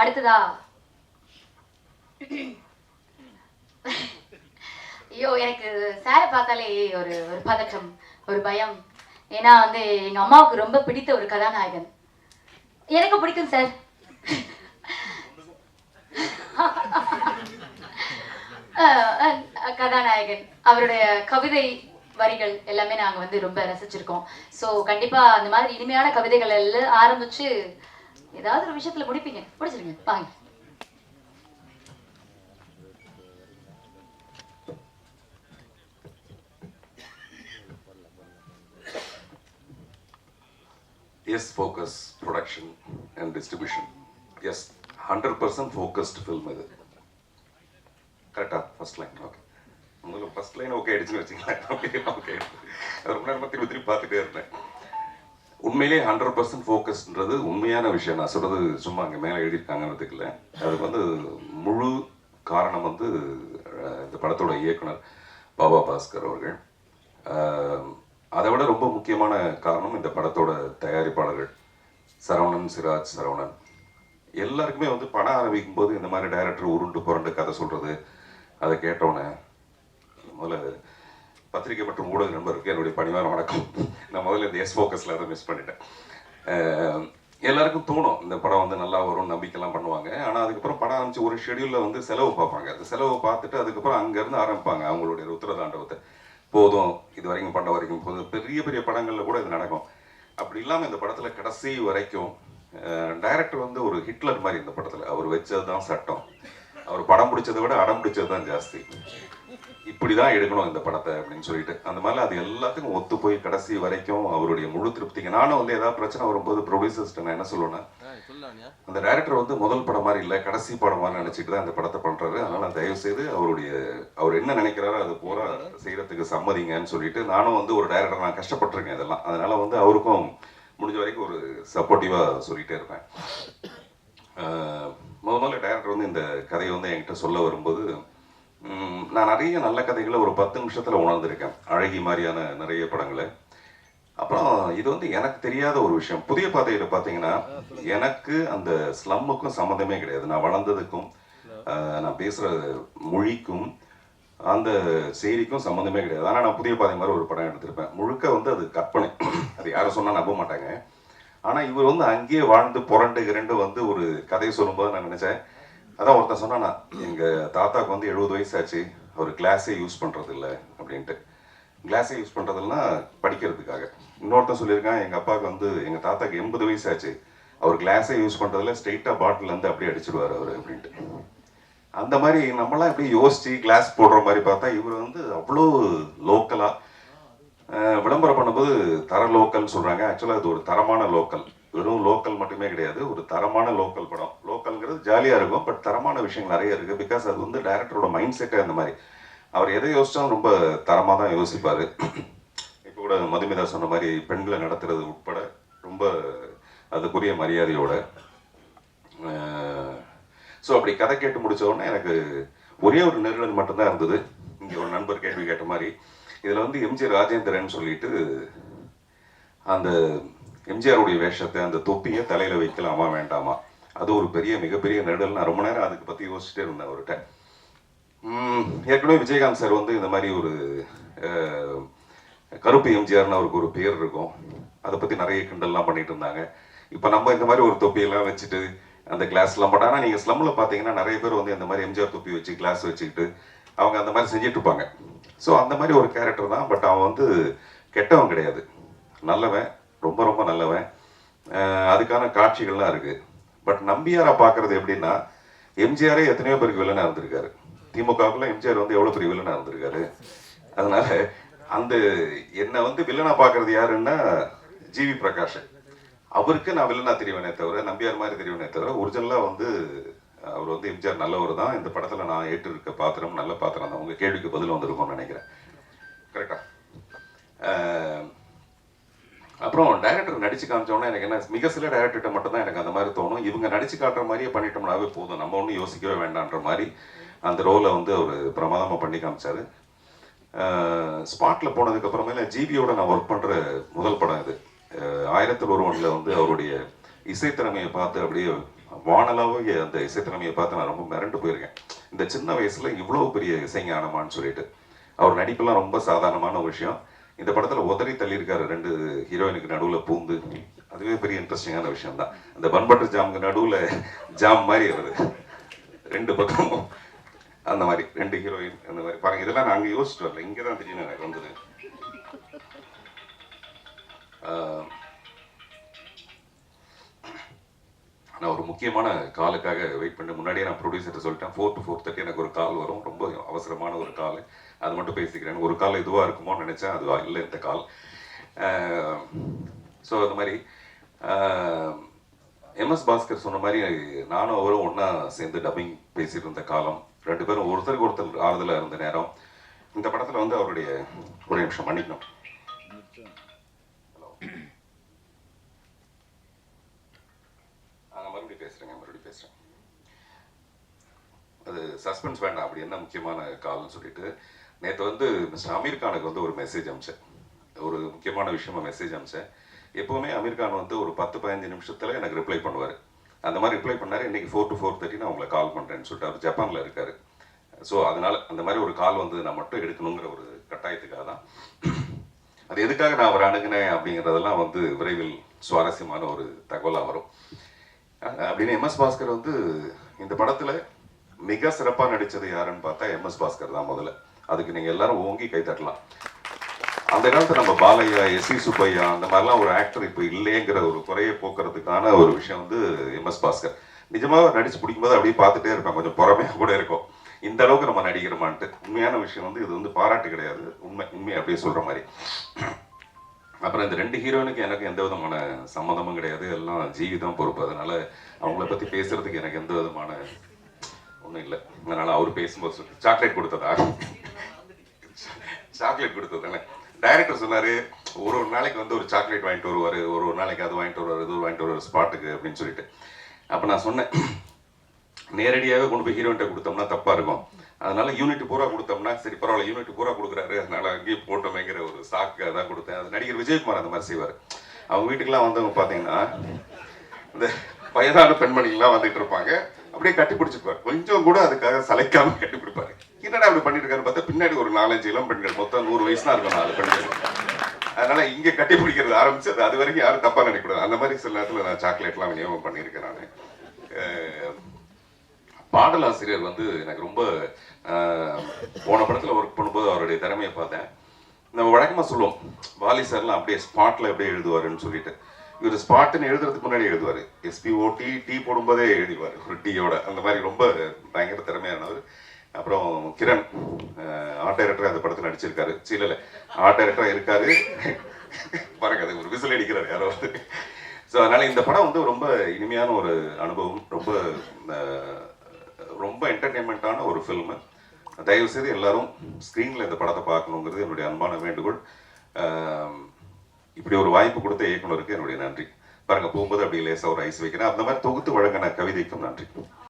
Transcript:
அடுத்ததா ஐயோ எனக்கு சாரை பார்த்தாலே ஒரு ஒரு பதட்டம், ஒரு பயம். ஏன்னா வந்து எங்க அம்மாவுக்கு ரொம்ப பிடித்த ஒரு கதாநாயகன். எனக்கு பிடிக்கும் சார். கதாநாயகன் அவருடைய கவிதை வரிகள் எல்லாமே நாங்க வந்து ரொம்ப ரசிச்சிருக்கோம். ஸோ கண்டிப்பா அந்த மாதிரி இனிமையான கவிதைகள் எல்லாம் ஆரம்பிச்சு ஏதாவது ஒரு விஷயத்துல முடிப்பீங்க. முடிச்சிருங்க வாங்க. Yes, focus, production and distribution. Yes, 100% focused film இது. கரெக்டா? First line okay. உங்களுக்கு ஃபர்ஸ்ட் லைன் ஓகே ஆயிடுச்சுன்னு வச்சுங்களேன். Okay okay. ரொம்ப நேரம் திருப்பி பார்த்துட்டே இருந்தேன். உண்மையிலேயே 100% ஃபோக்கஸ்ன்றது உண்மையான விஷயம். நான் சொல்றது சும்மா அங்கே மேலே எழுதியிருக்காங்கன்றதுக்குல அதுக்கு வந்து முழு காரணம் வந்து இந்த படத்தோட இயக்குனர் பாபா பாஸ்கர் அவர்கள். அதை விட ரொம்ப முக்கியமான காரணம் இந்த படத்தோட தயாரிப்பாளர்கள் சரவணன், சிராஜ், சரவணன். எல்லாருக்குமே வந்து படம் ஆரம்பிக்கும் போது இந்த மாதிரி டைரக்டர் உருண்டு புரண்டு கதை சொல்றது அதை கேட்டோன்னே முதல்ல பத்திரிகை மற்றும் ஊடக நண்பருக்கு என்னுடைய பணிவான வணக்கம். நான் முதல்ல இந்த எஸ் ஃபோக்கஸில் அதை மிஸ் பண்ணிட்டேன். எல்லாருக்கும் தோணும் இந்த படம் வந்து நல்லா வரும், நம்பிக்கைலாம் பண்ணுவாங்க. ஆனால் அதுக்கப்புறம் படம் ஆரம்பிச்சு ஒரு ஷெடியூலில் வந்து செலவு பார்ப்பாங்க. அந்த செலவை பார்த்துட்டு அதுக்கப்புறம் அங்கேருந்து ஆரம்பிப்பாங்க அவங்களுடைய ருத்ரதாண்டவத்தை. போதும் இது வரைக்கும் பண்ண வரைக்கும் போதும். பெரிய பெரிய படங்களில் கூட இது நடக்கும். அப்படி இல்லாமல் இந்த படத்தில் கடைசி வரைக்கும் டைரக்டர் வந்து ஒரு ஹிட்லர் மாதிரி இந்த படத்தில் அவர் வச்சது தான் சட்டம். அவர் படம் பிடிச்சதை விட அடம் பிடிச்சது தான் ஜாஸ்தி. இப்படிதான் எடுக்கணும் இந்த படத்தை அப்படின்னு சொல்லிட்டு அந்த மாதிரி அது எல்லாத்துக்கும் ஒத்து போய் கடைசி வரைக்கும் அவருடைய முழு திருப்திக்கு. நானும் வந்து ஏதாவது பிரச்சனை வரும்போது ப்ரொடியூசர்ஸ்ட்டு நான் என்ன சொல்லுவேன்னா, அந்த டைரக்டர் வந்து முதல் படம் மாதிரி இல்லை கடைசி படம் மாதிரி நினைச்சிட்டு தான் இந்த படத்தை பண்றாரு. அதனால தயவு செய்து அவர் என்ன நினைக்கிறாரோ அது பூரா செய்யறதுக்கு சம்மதிங்கன்னு சொல்லிட்டு நானும் வந்து ஒரு டைரக்டர் நான் கஷ்டப்பட்டிருக்கேன் இதெல்லாம். அதனால வந்து அவருக்கும் முடிஞ்ச வரைக்கும் ஒரு சப்போர்ட்டிவா சொல்லிட்டே இருப்பேன். முதல்ல டைரக்டர் வந்து இந்த கதையை வந்து என்கிட்ட சொல்ல வரும்போது நான் நிறைய நல்ல கதைகளை ஒரு 10 நிமிஷத்துல உணர்ந்திருக்கேன். அழகி மாதிரியான நிறைய படங்களை. அப்புறம் இது வந்து எனக்கு தெரியாத ஒரு விஷயம். புதிய பாதையில பார்த்தீங்கன்னா எனக்கு அந்த ஸ்லம்முக்கும் சம்மந்தமே கிடையாது. நான் வளர்ந்ததுக்கும் நான் பேசுற மொழிக்கும் அந்த செய்திக்கும் சம்மந்தமே கிடையாது. ஆனால் நான் புதிய பாதை மாதிரி ஒரு படம் எடுத்திருப்பேன். முழுக்க வந்து அது கற்பனை. அது யாரும் சொன்னா நம்ப மாட்டாங்க. ஆனால் இவர் வந்து அங்கேயே வாழ்ந்து புரண்டு இரண்டு வந்து ஒரு கதையை சொல்லும்போது நான் நினைச்சேன், அதான் ஒருத்தன் சொன்னா எங்கள் தாத்தாவுக்கு வந்து 70 வயசு ஆச்சு, அவர் கிளாஸே யூஸ் பண்ணுறது இல்லை அப்படின்ட்டு. கிளாஸே யூஸ் பண்ணுறதுலாம் படிக்கிறதுக்காக. இன்னொருத்தன் சொல்லியிருக்கான் எங்கள் அப்பாவுக்கு வந்து எங்கள் தாத்தாக்கு 80 வயசு ஆச்சு, அவர் கிளாஸே யூஸ் பண்ணுறதில்ல, ஸ்ட்ரெயிட்டாக பாட்டிலேருந்து அப்படியே அடிச்சிடுவார் அவர் அப்படின்ட்டு. அந்த மாதிரி நம்மளாம் எப்படி யோசிச்சு கிளாஸ் போடுற மாதிரி பார்த்தா இவர் வந்து அவ்வளோ லோக்கலாக விளம்பரம் பண்ணும்போது தர லோக்கல்னு சொல்கிறாங்க. ஆக்சுவலாக இது ஒரு தரமான லோக்கல். வெறும் லோக்கல் மட்டுமே கிடையாது, ஒரு தரமான லோக்கல் படம். லோக்கல்ங்கிறது ஜாலியாக இருக்கும், பட் தரமான விஷயங்கள் நிறைய இருக்குது. பிகாஸ் அது வந்து டைரக்டரோட மைண்ட் செட்டே அந்த மாதிரி. அவர் எதை யோசிச்சாலும் ரொம்ப தரமாக தான் யோசிப்பார். இப்போ கூட மதுமிதா சொன்ன மாதிரி பெண்களை நடத்துறது உட்பட ரொம்ப அதுக்குரிய மரியாதையோட. ஸோ அப்படி கதை கேட்டு முடிச்ச உடனே எனக்கு ஒரே ஒரு நெருடல் மட்டும்தான் இருந்தது. இங்கே ஒரு நண்பர் கேள்வி கேட்ட மாதிரி இதில் வந்து எம்ஜிஆர் ராஜேந்திரன் சொல்லிட்டு அந்த எம்ஜிஆருடைய வேஷத்தை அந்த தொப்பியை தலையில் வைக்கலாமா வேண்டாமா, அது ஒரு மிகப்பெரிய நெருடல். நான் ரொம்ப நேரம் அதுக்கு பற்றி யோசிச்சுட்டே இருந்தேன் அவர்கிட்ட. ஏற்கனவே விஜயகாந்த் சார் வந்து இந்த மாதிரி ஒரு கருப்பு எம்ஜிஆர்னு அவருக்கு ஒரு பேர் இருக்கும். அதை பற்றி நிறைய கிண்டல்லாம் பண்ணிட்டு இருந்தாங்க. இப்போ நம்ம இந்த மாதிரி ஒரு தொப்பியெல்லாம் வச்சுட்டு அந்த கிளாஸ்லாம் போட்டால், ஆனால் நீங்கள் ஸ்லம்மில் பார்த்தீங்கன்னா நிறைய பேர் வந்து இந்த மாதிரி எம்ஜிஆர் தொப்பி வச்சு கிளாஸ் வச்சுக்கிட்டு அவங்க அந்த மாதிரி செஞ்சுட்டு இருப்பாங்க. ஸோ அந்த மாதிரி ஒரு கேரக்டர் தான். பட் அவன் வந்து கெட்டவன் கிடையாது, நல்லவன், ரொம்ப ரொம்ப நல்லவன். அதுக்கான காட்சிகள்லாம் இருக்கு. பட் நம்பியாரா பார்க்கறது எப்படின்னா, எம்ஜிஆரே எத்தனையோ பேருக்கு வில்லனா இருந்திருக்காரு. திமுகவுக்குள்ள எம்ஜிஆர் வந்து எவ்வளோ பெரிய வில்லனா இருந்திருக்காரு. அதனால அந்த என்னை வந்து வில்லனா பார்க்கறது யாருன்னா ஜிவி பிரகாஷ். அவருக்கு நான் வில்லனா தெரியவனே தவிர, நம்பியார் மாதிரி தெரியவனே தவிர, ஒரிஜினலாக வந்து அவர் வந்து எம்ஜிஆர் நல்லவர் தான். இந்த படத்தில் நான் ஏற்று இருக்க பாத்திரம் நல்ல பாத்திரம் தான். உங்கள் கேள்விக்கு பதில் வந்திருக்கும்னு நினைக்கிறேன். கரெக்டா? அப்புறம் டைரக்டர் நடிச்சு காமிச்சோன்னா எனக்கு என்ன, மிக சில டைரக்டர்கிட்ட மட்டும் தான் எனக்கு அந்த மாதிரி தோணும், இவங்க நடிச்சு காட்டுற மாதிரியே பண்ணிட்டோம்னாவே போதும், நம்ம ஒன்றும் யோசிக்கவே வேண்டான்ற மாதிரி அந்த ரோலை வந்து அவர் பிரமாதமாக பண்ணி காமிச்சாரு. ஸ்பாட்டில் போனதுக்கப்புறமேல ஜிபியோட நான் ஒர்க் பண்ணுற முதல் படம் இது. 1001 வந்து அவருடைய இசைத்திறமையை பார்த்து அப்படியே வானலாவே அந்த இசைத்திறமையை பார்த்து நான் ரொம்ப மிரண்டு போயிருக்கேன். இந்த சின்ன வயசுல இவ்வளவு பெரிய இசைஞானமான்னு சொல்லிட்டு. அவர் நடிப்பெல்லாம் ரொம்ப சாதாரணமான ஒரு விஷயம். இந்த படத்துல உதறி தள்ளியிருக்காரு 2 ஹீரோயினுக்கு நடுவுல பூந்து. அதுவே பெரிய இன்ட்ரெஸ்டிங்கான விஷயம் தான். அந்த பன் பட்டர் ஜாமுக்கு நடுவுல ஜாம் மாதிரி வருது 2 பக்கமும். அந்த மாதிரி 2 ஹீரோயின் அந்த மாதிரி பாருங்க. இதெல்லாம் நான் அங்கே யோசிச்சுட்டு வரல, இங்கே தான் திடீர்னு எனக்கு வந்தது. நான் ஒரு முக்கியமான காலுக்காக வெயிட் பண்ணி முன்னாடியே நான் ப்ரொடியூசர்கிட்ட சொல்லிட்டேன் 4 to 4:30 எனக்கு ஒரு கால் வரும், ரொம்ப அவசரமான ஒரு கால், அது மட்டும் பேசிக்கிறேன். ஒரு கால் இதுவாக இருக்குமோன்னு நினச்சேன், அது இல்லை இந்த கால். ஸோ அது மாதிரி எம்எஸ் பாஸ்கர் சொன்ன மாதிரி நானும் அவரும் ஒன்றா சேர்ந்து டப்பிங் பேசிட்டு இருந்த காலம், 2 பேரும் ஒருத்தருக்கு ஒருத்தர் ஆறுதலாக இருந்த நேரம். இந்த படத்தில் வந்து அவருடைய ஒரு நிமிஷம் மன்னிக்கணும். மறுபடியும் பேசுகிறேன். அது சஸ்பென்ஸ் வேண்டாம், அப்படி என்ன முக்கியமான கால்னு சொல்லிட்டு நேற்று வந்து மிஸ்டர் அமீர் கானுக்கு வந்து ஒரு மெசேஜ் அனுப்பிச்சேன். ஒரு முக்கியமான விஷயமா மெசேஜ் அனுப்பிச்சேன். எப்போவுமே அமீர் கான் வந்து ஒரு 10-15 நிமிஷத்தில் எனக்கு ரிப்ளை பண்ணுவார். அந்த மாதிரி ரிப்ளை பண்ணார். இன்றைக்கி 4 to 4:30 நான் உங்களை கால் பண்ணுறேன்னு சொல்லிட்டு அவர் ஜப்பானில் இருக்கார். ஸோ அதனால் அந்த மாதிரி ஒரு கால் வந்து நான் மட்டும் எடுக்கணுங்கிற ஒரு கட்டாயத்துக்காக தான். அது எதுக்காக நான் அவர் அணுகினேன் அப்படிங்கிறதெல்லாம் வந்து விரைவில் சுவாரஸ்யமான ஒரு தகவலாக வரும். அப்படின்னு எம்எஸ் பாஸ்கர் வந்து இந்த படத்தில் மிக சிறப்பாக நடித்தது யாருன்னு பார்த்தா எம்எஸ் பாஸ்கர் தான் முதல்ல. அதுக்கு நீங்கள் எல்லாரும் ஓங்கி கை தட்டலாம். அந்த காலத்தில் நம்ம பாலையா, எஸ்வி சுப்பையா அந்த மாதிரிலாம் ஒரு ஆக்டர் இப்போ இல்லைங்கிற ஒரு குறையை போக்குறதுக்கான ஒரு விஷயம் வந்து எம்எஸ் பாஸ்கர். நிஜமாக நடிச்சு பிடிக்கும்போது அப்படியே பார்த்துட்டே இருப்பேன், கொஞ்சம் பொறாமையாக கூட இருக்கும், இந்த அளவுக்கு நம்ம நடிக்கிறோமான்ட்டு. உண்மையான விஷயம் வந்து இது வந்து பாராட்டு கிடையாது, உண்மை அப்படியே சொல்கிற மாதிரி. அப்புறம் இந்த 2 ஹீரோயினுக்கு எனக்கு எந்த விதமான சம்மந்தமும் கிடையாது, எல்லாம் ஜீவிதம் பொறுப்பு. அதனால அவங்கள பற்றி பேசுறதுக்கு எனக்கு எந்த விதமான ஒன்றும் இல்லை. அதனால அவர் பேசும்போது சாக்லேட் கொடுத்ததா, சாக்லேட் கொடுத்ததானே டைரக்டர் சொன்னார், ஒரு நாளைக்கு வந்து ஒரு சாக்லேட் வாங்கிட்டு வருவார், ஒரு நாளைக்கு அது வாங்கிட்டு வருவார், இது வாங்கிட்டு வருவார் ஸ்பாட்டுக்கு அப்படின்னு சொல்லிட்டு. அப்போ நான் சொன்னேன், நேரடியாகவே கொண்டு போய் ஹீரோயின்ட்ட கொடுத்தோம்னா தப்பாக இருக்கும், அதனால யூனிட் பூரா கொடுத்தோம்னா சரி பரவாயில்ல, யூனிட் பூரா கொடுக்குறாரு அதனால அங்கேயே போட்டோமேங்கிற ஒரு சாக்கு தான் கொடுத்தேன். அது நடிகர் விஜயகுமார் அந்த மாதிரி செய்வார். அவங்க வீட்டுக்கெல்லாம் வந்தவங்க பார்த்தீங்கன்னா இந்த வயதான பெண்மணிகள்லாம் வந்துட்டு இருப்பாங்க, அப்படியே கட்டி பிடிச்சிருப்பார், கொஞ்சம் கூட அதுக்காக சளைக்காம கட்டி பிடிப்பாரு. என்னடா அப்படி பண்ணிட்டு இருக்காரு பார்த்தா பின்னாடி ஒரு 4-5 இளம் பெண்கள், மொத்தம் 100 வயசு தான் இருக்கும் 4 பெண்கள். அதனால இங்கே கட்டி பிடிக்கிறது ஆரம்பிச்சது, அது வரைக்கும் யாரும் தப்பா நினைக்கூடாது. அந்த மாதிரி சில நேரத்தில் நான் சாக்லேட்லாம் விநியோகம் பண்ணியிருக்கேன். நான் பாடலாசிரியர் வந்து எனக்கு ரொம்ப போன படத்தில் ஒர்க் பண்ணும்போது அவருடைய திறமையை பார்த்தேன். நம்ம வழக்கமாக சொல்லுவோம் வாலி சார்லாம் அப்படியே ஸ்பாட்டில் அப்படியே எழுதுவாருன்னு சொல்லிட்டு. இவர் ஸ்பாட்டுன்னு எழுதுறதுக்கு முன்னாடி எழுதுவார், SPOT டீ போடும்போதே எழுதிவார் ஒரு டீயோட. அந்த மாதிரி ரொம்ப பயங்கர திறமையானவர். அப்புறம் கிரண் ஆர்ட் டைரக்டர் அந்த படத்தில் நடிச்சிருக்காரு. சீலையில் ஆர்ட் டைரக்டராக இருக்காரு பாருங்க, அது ஒரு விசில் அடிக்கிறார் யாரோ வந்து. ஸோ அதனால இந்த படம் வந்து ரொம்ப இனிமையான ஒரு அனுபவம், ரொம்ப என்டர்டெயின்மெண்ட்டான ஒரு ஃபில்மு. தயவு செய்து எல்லாரும் ஸ்க்ரீனில் இந்த படத்தை பார்க்கணுங்கிறது என்னுடைய அன்பான வேண்டுகோள். இப்படி ஒரு வாய்ப்பு கொடுத்த இயக்குனருக்கு என்னுடைய நன்றி. பாருங்க போகும்போது அப்படி லேசாக ஒரு ஐஸ் வைக்கிறேன். அந்த மாதிரி தொகுத்து வழங்கின கவிதைக்கும் நன்றி.